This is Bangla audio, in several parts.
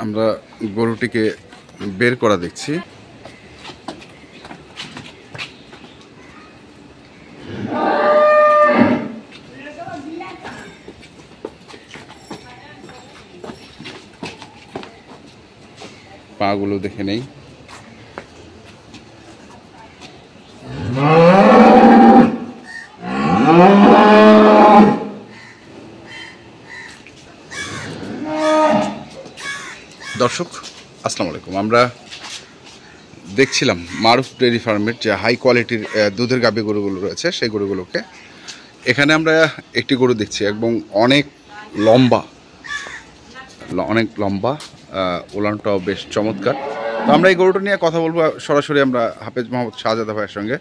আমরা গরুটিকে বের করা দেখছি। পাগুলো দেখে নেই। দর্শক আসসালামু আলাইকুম। আমরা দেখছিলাম মারুফ ডেয়ারি ফার্মের যে হাই কোয়ালিটির দুধের গাভী গরুগুলো রয়েছে সেই গরুগুলোকে। এখানে আমরা একটি গরু দেখছি এবং অনেক লম্বা ওলানটাও বেশ চমৎকার। তো আমরা এই গরুটা নিয়ে কথা বলবো সরাসরি আমরা হাফেজ মোহাম্মদ শাহজাদা ভাইয়ের সঙ্গে।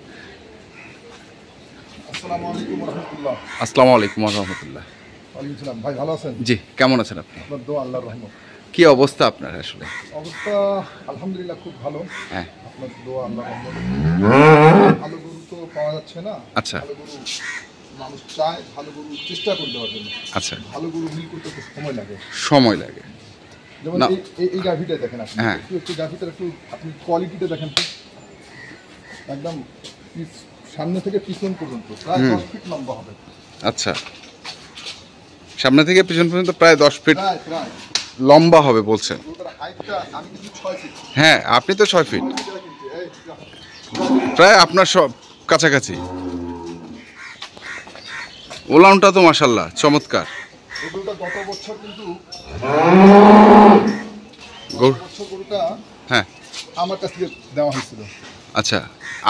আসসালামু আলাইকুম রহমতুল্লাহ। ভাই ভালো আছেন? জি, কেমন আছেন আপনি? আল্লাহর রহমত। কি অবস্থা আপনার? আসলে অবস্থা আলহামদুলিল্লাহ খুব ভালো। হ্যাঁ, আপনার দোয়া আল্লাহর রহমত। ভালো গরু তো পাওয়া যাচ্ছে না। আচ্ছা, ভালো গরু মানুষ চায়, ভালো গরু চেষ্টা করে দেওয়ার জন্য। আচ্ছা, ভালো গরু মিল করতে একটু সময় লাগে। যেমন এই গাভিটা দেখেন আপনি, হ্যাঁ, একটু গাভিটার একটু আপনি কোয়ালিটিটা দেখেন তো, একদম সামনে থেকে পিছন পর্যন্ত প্রায় 10 ফিট লম্বা হবে। আচ্ছা, সামনে থেকে পিছন পর্যন্ত প্রায় 10 ফিট লম্বা হবে বলছেন? হ্যাঁ, আপনি তো 6 ফিট, প্রায় আপনার সব কাছাকাছি। ওলানটা তো মাশাআল্লাহ চমৎকার। গত বছর কিন্তু গরুটা হ্যাঁ আমার কাছ থেকে দেওয়া হয়েছিল। আচ্ছা,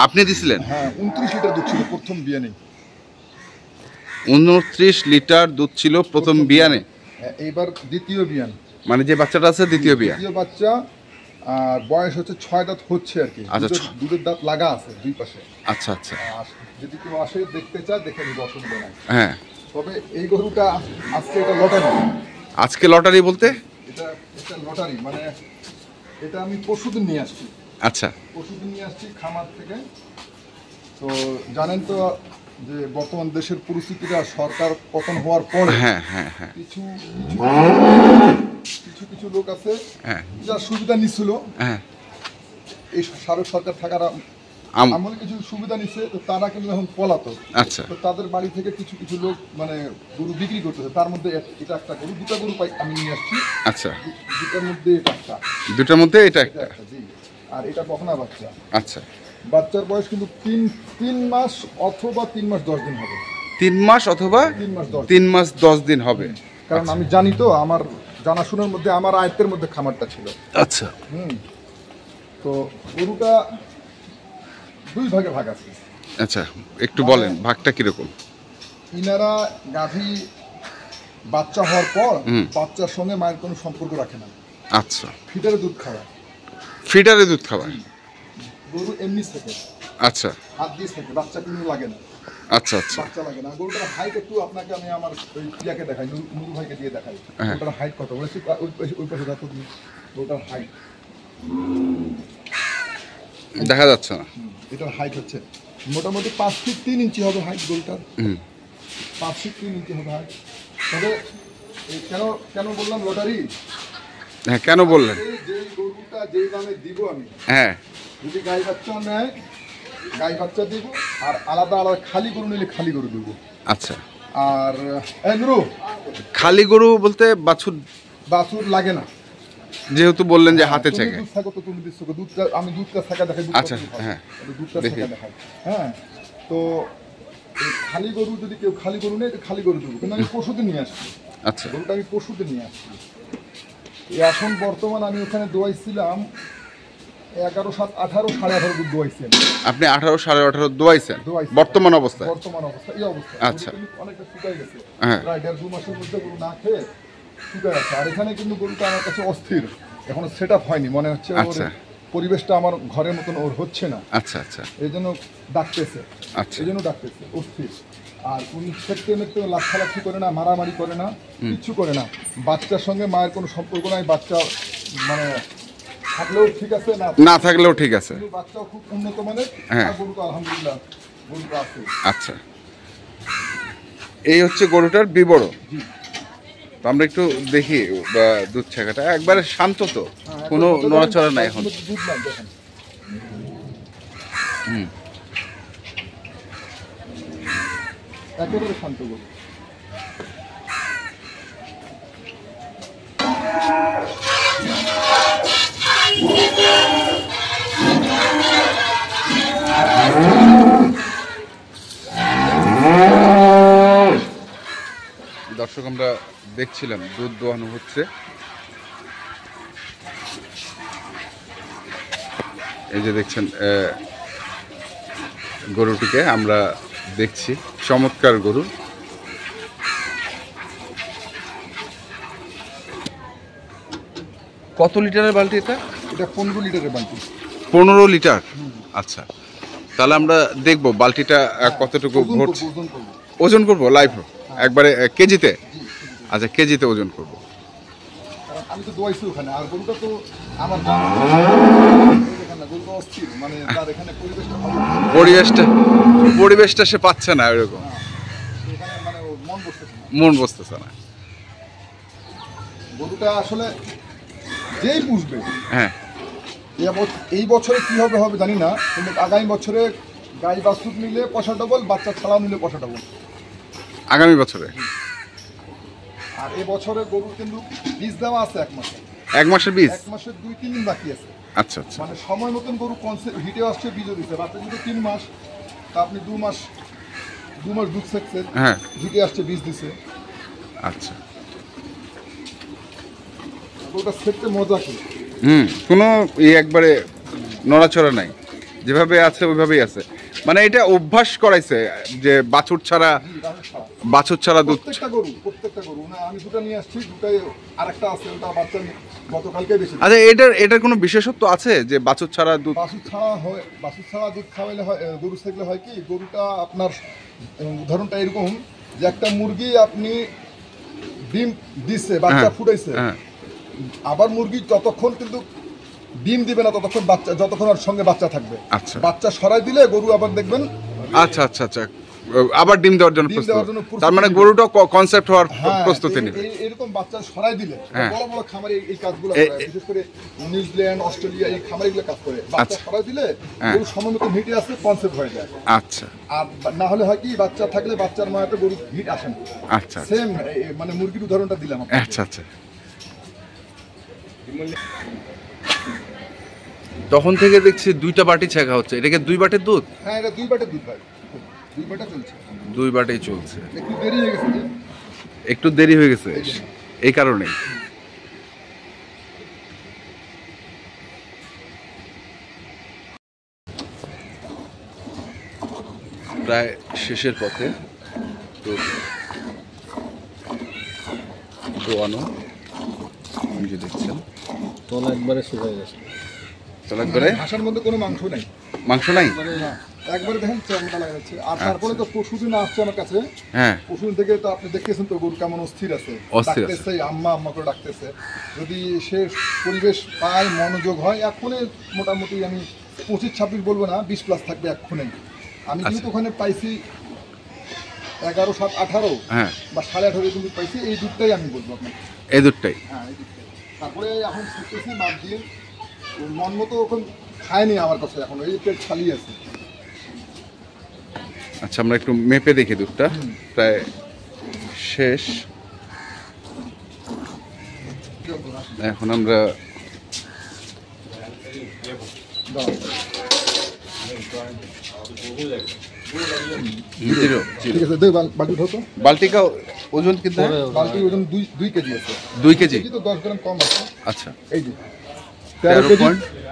আপনি দিছিলেন? হ্যাঁ, 29 লিটার দুধ ছিল প্রথম বিয়ানে। 29 লিটার দুধ ছিল প্রথম বিয়ানে। এইবার দ্বিতীয় বিয়ান, মানে যে বাচ্চাটা আছে দ্বিতীয় বিয়ান। দ্বিতীয় বাচ্চা, আর বয়স হচ্ছে 6 দাঁত হচ্ছে আর কি। আচ্ছা, দুধের দাঁত লাগা আছে দুই পাশে। আচ্ছা আচ্ছা, যদি কেউ আসে দেখতে চায় দেখে নিব, অসুবিধা নাই। হ্যাঁ, তবে এই গরুটা আজকে এটা লটারি। আজকে লটারি বলতে? এটা লটারি, মানে এটা আমি পরশুদিন নিয়ে আসছি। আচ্ছা, পরশুদিন নিয়ে আসছি খামার থেকে। তো জানেন তো যে বর্তমান দেশের পরিস্থিতিটা, সরকার পতন হওয়ার পরে হ্যাঁ হ্যাঁ হ্যাঁ, কিছু লোক আছে হ্যাঁ, যারা সুবিধা নিচ্ছিল। হ্যাঁ, এই সাবেক সরকার থাকার আমলে কিছু সুবিধা নিচ্ছে, তো তারা কিন্তু এখন পলাতক। আচ্ছা, তো তাদের বাড়ি থেকে কিছু লোক মানে গরু বিক্রি করতেছে। তার মধ্যে এটা একটা গরু, দুটা গরু আমি নিয়ে আসছি। আচ্ছা, দুটার মধ্যে এটা একটা, দুটার মধ্যে এটা একটা। জি, আর এটা বকনা বাচ্চা। আচ্ছা, বাচ্চার বয়স কিন্তু 3 মাস অথবা 3 মাস 10 দিন হবে। 3 মাস অথবা 3 মাস 10 দিন হবে। কারণ আমি জানি তো, আমার জানাশোনার মধ্যে, আমার আয়ত্তের মধ্যে খামারটা ছিল। আচ্ছা, তো গরুটা 2 ভাগে ভাগ আছে। আচ্ছা, একটু বলেন ভাগটা কিরকম? ইনারা গাভী বাচ্চা হওয়ার পর বাচ্চার সঙ্গে মায়ের কোনো সম্পর্ক রাখে না। আচ্ছা, ফিটারে দুধ খাওয়ায়। ফিটারে দুধ খাওয়ায়? গরু এমনি থাকে। আচ্ছা, হাত দিয়ে থাকে, বাচ্চা কিন্তু লাগে না। আচ্ছা আচ্ছা, বাচ্চা লাগে না। গরুটার হাইট একটু আপনাকে আমি আমার ওই প্রিয়াকে দেখাই, নুরু ভাইকে দিয়ে দেখাই। গরুটার হাইট কত বলেছি, ওই পাশে দেখো তুমি গরুটার হাইট দেখা যাচ্ছে না। এটার হাইট হচ্ছে মোটামুটি 5 ফিট 3 ইঞ্চি হবে হাইট গরুটার। 5 ফিট 3 ইঞ্চি হবে হাইট। তবে কেন বললাম লটারি? হ্যাঁ, কেন বললেন? যে গরুটা যেই দামে দিব আমি, হ্যাঁ, যদি গাই বাচ্চা নেয় গাই বাচ্চা দিব, আর আলাদা খালি গরু নিলে খালি গরু দিব। আচ্ছা, আর নুরু, খালি গরু বলতে বাছুর লাগে না, যেহেতু বললেন যে হাতে চেকে। দুধ থাকো তো তুমি দিচ্ছ দুধটা, আমি দুধটা থাকা দেখাই। আচ্ছা, হ্যাঁ, দুধটা থাকা দেখাই। হ্যাঁ, তো খালি গরু যদি কেউ খালি গরু নেই, খালি গরু দেবো। কিন্তু আমি পরশুদিন নিয়ে আসছি। আচ্ছা, গরুটা আমি পরশুদিন নিয়ে আসছি। এখন বর্তমান আমি ওখানে দোয়াইছিলাম 11, 7, 18, 18.5 দুধ দোয়াইছেন। আপনি 18, 18.5 দোয়াইছেন বর্তমান অবস্থায়? এই অবস্থা। আচ্ছা, অনেকটা শুকাই গেছে, হ্যাঁ, প্রায় 1.5-2 মাসের মধ্যে গরু না খেয়ে শুকাই আছে। আর এখানে কিন্তু গরুটা আমার কাছে অস্থির, এখনো সেট আপ হয়নি। মনে হচ্ছে পরিবেশটা আমার ঘরের মতন ওর হচ্ছে না। আচ্ছা আচ্ছা, এই জন্য ডাকতেছে। আচ্ছা, এই জন্য ডাকতেছে, অস্থির। আর উনি খেতে লাফালাফি করে না, মারামারি করে না, কিচ্ছু করে না। বাচ্চার সঙ্গে মায়ের কোনো সম্পর্ক নাই। বাচ্চা মানে থাকলেও ঠিক আছে, না থাকলেও ঠিক আছে। বাচ্চাও খুব উন্নত মানের। গরুটা আলহামদুলিল্লাহ গরুটা আছে। আচ্ছা, এই হচ্ছে গরুটার বিবরণ। তো আমরা একটু দেখি দুধ ছাকাটা একবারে শান্ত, তো কোনো নড়াচড়া নাই এখন। দুধ নাই দেখেন। হুম, একেবারে শান্ত গরু। দর্শক আমরা দেখছিলাম দুধ দোয়ানো হচ্ছে। এই যে দেখছেন গরুটিকে আমরা দেখছি, চমৎকার গরু। কত লিটারের বালতি এটা? এটা 15 লিটারের বালতি। 15 লিটার। আচ্ছা, তাহলে আমরা দেখবো বালতিটা কতটুকু ওজন ভরছে। করবো, ওজন করবো। ওজন করবো লাইভ একবারে কেজিতে? আচ্ছা, কেজিতে ওজন করবো। কারণ আমি তো দোয়াইছি ওখানে, আর গরুটা তো আমার গরুটা অস্থির, মানে তার এখানে পরিবেশটা ভালো। পরিবেশটা সে পাচ্ছে না, এরকম এখানে মানে ওর মন বসতেছে না। মন বসতেছে না। গরুটা আসলে যেই পুষবে, হ্যাঁ, এই বছরে কি হবে হবে জানি না, কিন্তু আগামী বছরে গাই বাছুর নিলে পয়সা ডবল, বাচ্চা ছাড়াও নিলে পয়সা ডবল। আগামী বছরে। আর এই বছরে গরুর কিন্তু বীজ দেওয়া আছে 1 মাসে। 1 মাসের বীজ? 1 মাসের 2-3 দিন বাকি আছে। আচ্ছা আচ্ছা। মানে সময় মতন গরু কনসেপ্ট হিটে আসছে, বীজও দিচ্ছে। বাচ্চা যদি 3 মাস, তা আপনি 2 মাস দুধ সেকছেন, হ্যাঁ, হিটে আসছে, বীজ দিছে। আচ্ছা। গরুটা সেকতে মজা কি? কোনো একবারে নড়াচড়া নাই, যেভাবে আছে ওইভাবেই আছে। মানে এটা অভ্যাস করাইছে যে বাছুর ছাড়া দুধ। প্রত্যেকটা গরু না, আমি দুটো নিয়ে আসছি, দুটাই আরেকটা আছে, ওটা বাচ্চা গতকালকে বেশি। আচ্ছা, এটার কোনো বিশেষত্ব আছে যে বাছুর ছাড়া দুধ? বাছুর ছাড়া দুধ খাওয়াইলে হয়, গরু থাকলে হয় কি, গরুটা আপনার উদাহরণটা এরকম যে একটা মুরগি আপনি ডিম দিচ্ছে, বাচ্চা ফুটাইছে, আবার মুরগি যতক্ষণ কিন্তু ডিম দিবে না ততক্ষণ বাচ্চা, যতক্ষণ ওর সঙ্গে বাচ্চা থাকবে। আচ্ছা, বাচ্চা সরাই দিলে গরু আবার দেখবেন আচ্ছা আচ্ছা আচ্ছা আবার ডিম দেওয়ার জন্য প্রস্তুত। তার মানে গরুটা কনসেপ্ট হওয়ার প্রস্তুতি নেবে। এরকম বাচ্চা সরাই দিলে বড় বড় খামারে এই কাজগুলো করে, বিশেষ করে নিউজিল্যান্ড, অস্ট্রেলিয়া এই খামারগুলো কাজ করে। বাচ্চা সরাই দিলে গরু সময় মতো হিটে আসে, কনসেপ্ট হয়ে যায়। আচ্ছা। আর না হলে হয় কি, বাচ্চা থাকলে বাচ্চার মায়াতে গরু হিট আসে না। আচ্ছা, সেম মানে মুরগির উদাহরণটা দিলাম। আচ্ছা আচ্ছা। তখন থেকে দেখছি 2টা বাটি ছেঁকা হচ্ছে। এটাকে 2 বাটির দুধ? হ্যাঁ, এটা 2 বাটের দুধ ভাই, 2 বাটা চলছে। 2 বাটেই চলছে। একটু দেরি হয়ে গেছে, একটু দেরি হয়ে গেছে এই কারণে। প্রায় শেষের পথে তো দোয়ানো, যে দেখছেন তলা একবারে শুকিয়ে গেছে। তলা একবারে হাঁসের মধ্যে কোনো মাংস নাই। মাংস নাই? না, একবারে দেখেন চামড়া লাগা যাচ্ছে। আর তারপরে তো পশুদিন আসছে আমার কাছে, হ্যাঁ, পশুদিন থেকে তো আপনি দেখতেছেন তো গরু কেমন অস্থির আছে, ডাকতেছে আম্মা আম্মা করে ডাকতেছে। যদি সে পরিবেশ পায়, মনোযোগ হয়, এখনই মোটামুটি আমি 25-26 বলবো না, 20+ থাকবে এক্ষুনি। আমি কিন্তু ওখানে পাইছি 11, 7, 18 বা 18.5 কিন্তু পাইছি। এই দুধটাই আমি বলবো আপনাকে, এই দুধটাই। হ্যাঁ, এই দুধটাই। তারপরে এখন শিখতেছে মাপ দিয়ে, মন মতো ওখানে খায়নি আমার কাছে, এখন এই পেট খালি আছে। আচ্ছা, আমরা একটু মেপে দেখি দুধটা, প্রায় শেষ। এখন আমরা ঠিক আছে, বালতি ধরতো। বালতিকা ওজন কিন্তু বালতি ওজন 2 কেজি আছে। 2 কেজি তো 10 গ্রাম কম আছে। আচ্ছা, এই যে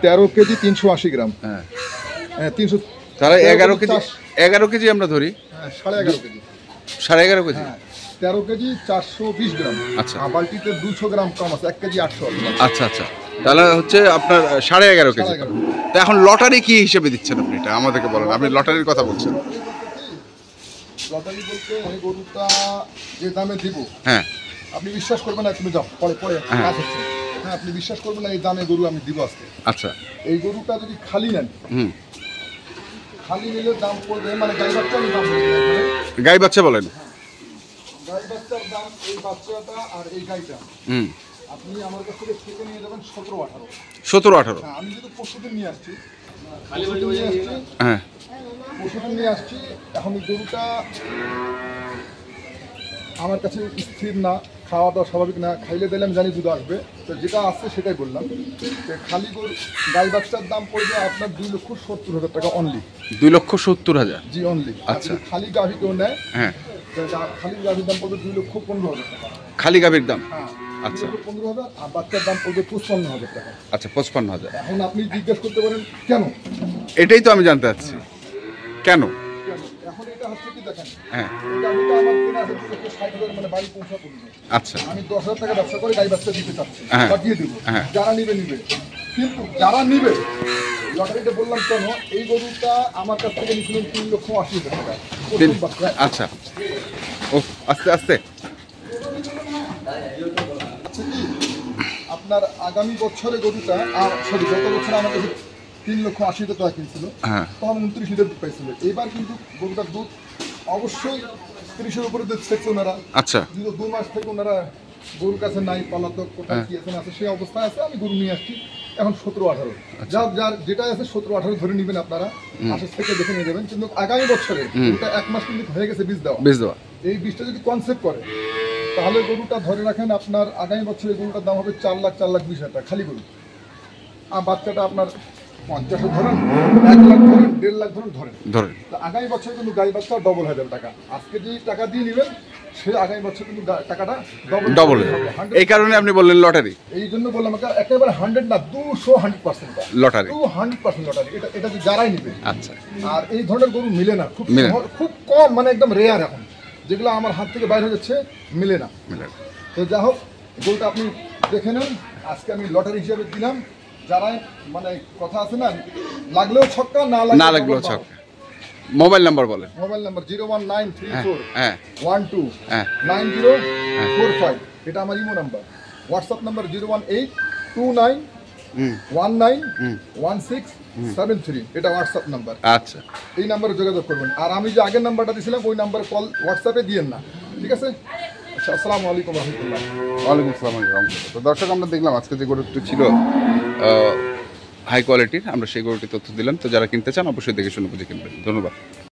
13 কেজি 380 গ্রাম। হ্যাঁ, 300, তাহলে 11 কেজি আমরা ধরি। 11.5 কেজি। 11.5 কেজি। 13 কেজি 420 গ্রাম। আচ্ছা, আর বালতিতে 200 গ্রাম কম আছে, 1 কেজি 800। আচ্ছা আচ্ছা, তাহলে হচ্ছে আপনার 11.5 কেজি। তো এখন লটারি কি হিসেবে দিচ্ছেন আপনি? এটা আমাদেরকে বলেন, আপনি লটারির কথা বলছেন। লটারি বলতে এই গরুটা যে দামে দিব, হ্যাঁ, আপনি বিশ্বাস করবেন না, তুমি যাও পরে কাজ হচ্ছে। হ্যাঁ, আপনি বিশ্বাস করবেন না, এই দামে গরু আমি দিব আজকে। আচ্ছা, এই গরুটা যদি খালি নেন, খালি নিলে দাম পড়বে, মানে গাই বাচ্চা আমি দাম বলবো, গাই বাচ্চা বলেন। গাই বাচ্চার দাম এই বাচ্চাটা আর এই গাইটা হুম, আপনি আমার কাছ থেকে নিয়ে যাবেন 17-18। 17-18। হ্যাঁ, আমি যেহেতু পরশুদিন নিয়ে আসছি, হ্যাঁ, পরশুদিন নিয়ে আসছি, এখন এই গরুটা আমার কাছে স্থির না, খাওয়া দাওয়া স্বাভাবিক না, খাইলে দিলে আমি জানি দুধ আসবে, তো যেটা আসছে সেটাই বললাম। তো খালি গরু গাই বাচ্চার দাম পড়বে আপনার 2,70,000 টাকা অনলি। 2,70,000। জি অনলি। আচ্ছা। খালি গাভি কেউ নেয়, হ্যাঁ, খালি গাভির দাম পড়বে 2,15,000 টাকা। খালি গাভীর দাম। হ্যাঁ, আচ্ছা। 2,15,000, আর বাচ্চার দাম পড়বে 55,000 টাকা। আচ্ছা, 55,000। এখন আপনি জিজ্ঞেস করতে পারেন কেন? এটাই তো আমি জানতে চাচ্ছি, কেন? কেন? এখন এটা হচ্ছে কি দেখেন, হ্যাঁ, এই গাভিটা আমার কেনা আছে 2,60,000, মানে বাড়ি পৌঁছা পড়বে। আচ্ছা। আমি 10,000 টাকা ব্যবসা করে গাই বাচ্চা দিতে চাচ্ছি, হ্যাঁ। বা দিয়ে দেবো। হ্যাঁ। যারা নিবে নিবে, কিন্তু যারা নিবে, লটারিটা বললাম কেন, এই গরুটা আমার কাছ থেকে নিয়েছিলেন 3,80,000 টাকা প্রথম বাচ্চা। আচ্ছা, ও আস্তে আস্তে। হচ্ছে কি, আপনার আগামী বছরে গরুটা, আর সরি গত বছর আমার কাছে 3,80,000 টাকা কিনছিল, হ্যাঁ, তখন 29 লিটার দুধ পাইছিল। এবার কিন্তু গরুটার দুধ অবশ্যই 30-এর উপরে দুধ ছেড়ছে ওনারা। আচ্ছা, কিন্তু 2 মাস থেকে ওনারা গরুর কাছে নাই, পালাতক কোথায় কি আছে না আছে সেই অবস্থায় আছে। আমি গরু নিয়ে আসছি এখন 17-18। যার যার যেটা আছে 17-18 ধরে নেবেন আপনারা, আশেষ থেকে দেখে নিয়ে যাবেন। কিন্তু আগামী বছরে গরুটা 1 মাস কিন্তু হয়ে গেছে বীজ দেওয়া। বেশ দেওয়া। এই বীজটা যদি কনসেপ্ট করে, তাহলে গরুটা ধরে রাখেন আপনার আগামী বছরে গরুটার দাম হবে 4,20,000 টাকা খালি গরু। আর বাচ্চাটা আপনার 50 ধরেন, 1 লাখ ধরেন, 1.5 লাখ ধরেন। ধরেন। তো আগামী বছর কিন্তু গাই বাচ্চা ডবল হয়ে যাবে টাকা। আজকে যে টাকা দিয়ে নেবেন, সে আগামী বছর কিন্তু টাকাটা ডবল। এই কারণে আপনি বললেন লটারি। এই জন্য বললাম একেবারে 100 না, 200% লটারি। 200% লটারি। এটা যে যারাই নেবে। আচ্ছা। আর এই ধরনের গরু মিলে না, খুব মিলে না। খুব কম, মানে একদম রেয়ার এখন, যেগুলো আমার হাত থেকে বাইরে হয়ে যাচ্ছে, মিলে না। তো যা হোক, গরুটা আপনি দেখে নেন। আজকে আমি লটারি হিসাবে দিলাম। যারা মানে কথা আছে না, লাগলেও ছক্কা, না না লাগলেও ছক্কা। মোবাইল নাম্বার বলেন। মোবাইল নাম্বার 01934 হ্যাঁ, 12 হ্যাঁ। 9045। এটা আমার ইমো নাম্বার। WhatsApp number 01829191673। এটা হোয়াটসঅ্যাপ নাম্বার। আচ্ছা, এই নাম্বারে যোগাযোগ করবেন। আর আমি যে আগের নাম্বারটা দিয়েছিলাম, ওই নাম্বারে কল হোয়াটসঅ্যাপে দিয়েন না, ঠিক আছে? আচ্ছা, আসসালামু আলাইকুম রহমতুল্লাহ। ওয়ালাইকুম আসসালাম রহমতুল্লাহ। তো দর্শক, আমরা দেখলাম আজকে যে গরুটি ছিল হাই কোয়ালিটির, আমরা সেই গরুটির তথ্য দিলাম। তো যারা কিনতে চান অবশ্যই দেখে শুনে বুঝে কিনবেন। ধন্যবাদ।